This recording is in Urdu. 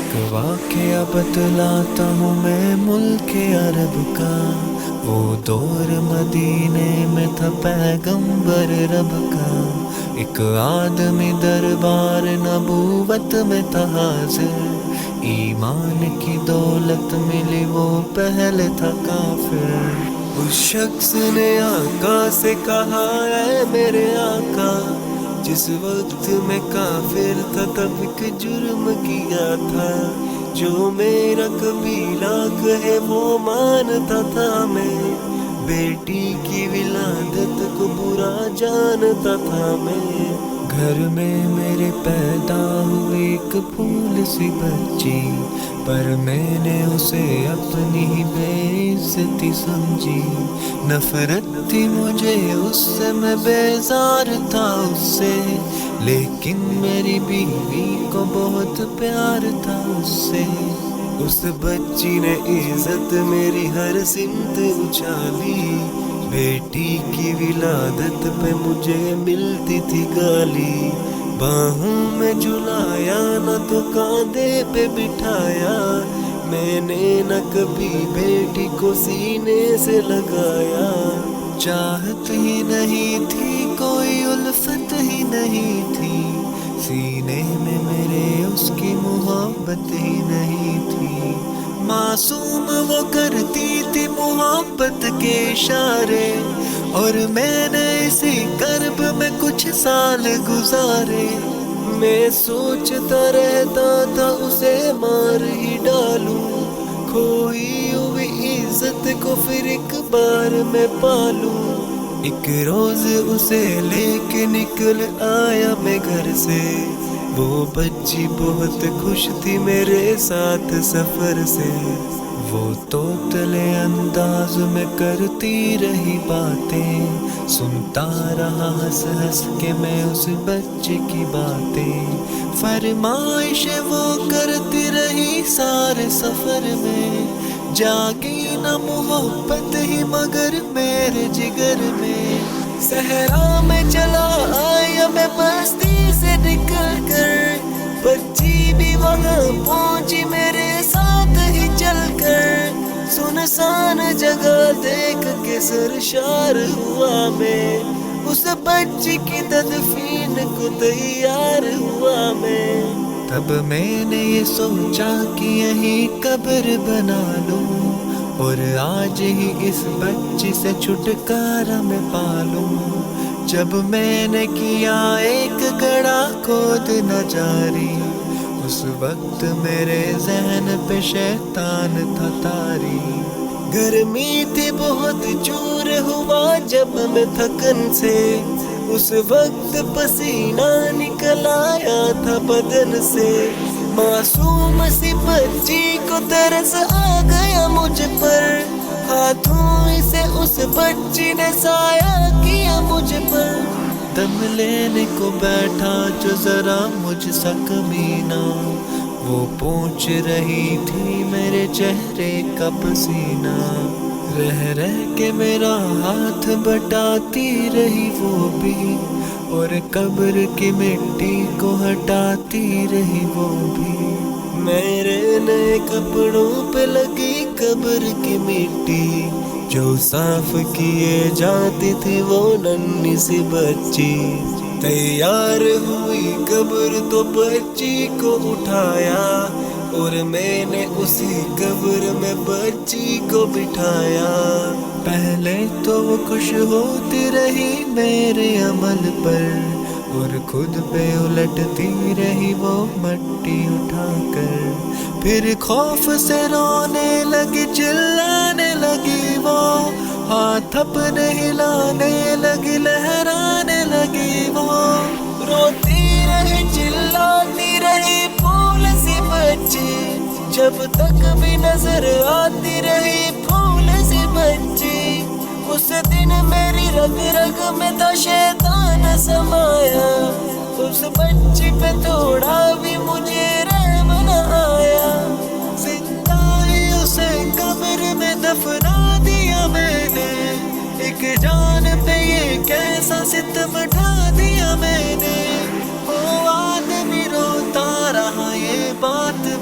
ایک واقعہ بتلاتا ہوں میں ملک عرب کا، وہ دور مدینے میں تھا پیغمبر رب کا، ایک آدمی دربار نبوت میں تھا حاضر، ایمان کی دولت ملی وہ پہلے تھا کافر۔ اس شخص نے آقا سے کہا اے میرے آقا، جس وقت میں کافر تھا تب ایک جرم کیا تھا، جو میرا قبیلہ کہے وہ مانتا تھا، میں بیٹی کی ولادت کو برا جانتا تھا، میں گھر میں میرے پیدا ہوئی ایک پھول سی بچی، پر میں نے اسے اپنی ہی بے عزتی سمجھی، نفرت تھی مجھے اس سے، میں بیزار تھا اس سے، لیکن میری بیوی کو بہت پیار تھا اس سے، اس بچی نے عزت میری ہر سمت اچھالی، بیٹی کی ولادت پہ مجھے ملتی تھی گالی، باہوں میں جھلایا نہ تو کاندھے پہ بٹھایا، میں نے نہ کبھی بیٹی کو سینے سے لگایا، چاہت ہی نہیں تھی کوئی الفت ہی نہیں تھی، سینے میں میرے اس کی محبت ہی نہیں تھی، معصوم وہ کرتی تھی محبت کے اشارے، اور میں نے اسی کرب میں کچھ سال گزارے، میں سوچتا رہتا تھا اسے مار ہی ڈالوں، کھوئی ہوئی عزت کو پھر ایک بار میں پالوں، ایک روز اسے لے کے نکل آیا میں گھر سے، وہ بچی بہت خوش تھی میرے ساتھ سفر سے، وہ توتلے انداز میں کرتی رہی باتیں، سنتا رہا ہنس ہنس کے میں اس بچے کی باتیں، فرمائش وہ کرتی رہی سارے سفر میں، جاگی نہ محبت ہی مگر میرے جگر میں، صحرا میں چلا آیا میں بستی سے نکل کر، بچی بھی وہاں پہنچی میرے ساتھ ہی چل کر، سنسان جگہ دیکھ کے سرشار ہوا میں، اس بچی کی تدفین کو تیار ہوا میں، تب میں نے یہ سوچا کہ یہیں قبر بنا لوں، اور آج ہی اس بچی سے چھٹکارا میں پالوں، جب میں نے کیا ایک گڑھا کھود نہ جاری، اس وقت میرے ذہن پہ شیطان تھا طاری، گرمی تھی بہت چور ہوا جب میں تھکن سے، اس وقت پسینہ نکل آیا تھا بدن سے، معصوم سی بچی کو ترس آ گیا مجھ پر، ہاتھوں سے اس بچی نے سایہ کیا مجھ پر، دم لینے کو بیٹھا جو ذرا مجھ سا کمینہ، وہ پوچھ رہی تھی میرے چہرے کا پسینہ، رہ رہ کے میرا ہاتھ بٹاتی رہی وہ بھی، اور قبر کی مٹی کو ہٹاتی رہی وہ بھی، میرے نئے کپڑوں پہ لگی قبر کی مٹی، جو صاف کیے جاتی تھی وہ ننھی سی بچی، تیار ہوئی قبر تو بچی کو اٹھایا، اور میں نے اسی قبر میں بچی کو بٹھایا، پہلے تو وہ خوش ہوتی رہی میرے عمل پر، اور خود پہ الٹتی رہی وہ مٹی اٹھا کر، پھر خوف سے رونے لگی چلانے لگی وہ، ہاتھ اپنے ہلانے لگی لہرانے لگی وہ، روتی رہی چلاتی رہی پھول سی بچی، جب تک بھی نظر آتی رہی پھول سی بچی، اس دن میری رگ رگ میں تھا شیطان سمایا، اس بچی پہ تھوڑا بھی مجھے رحم نہ آیا، زندہ ہی اسے قبر میں دفنا دیا میں نے، ایک جان پہ یہ کیسا ستم ڈھا دیا میں نے، وہ آدمی روتا رہا یہ بات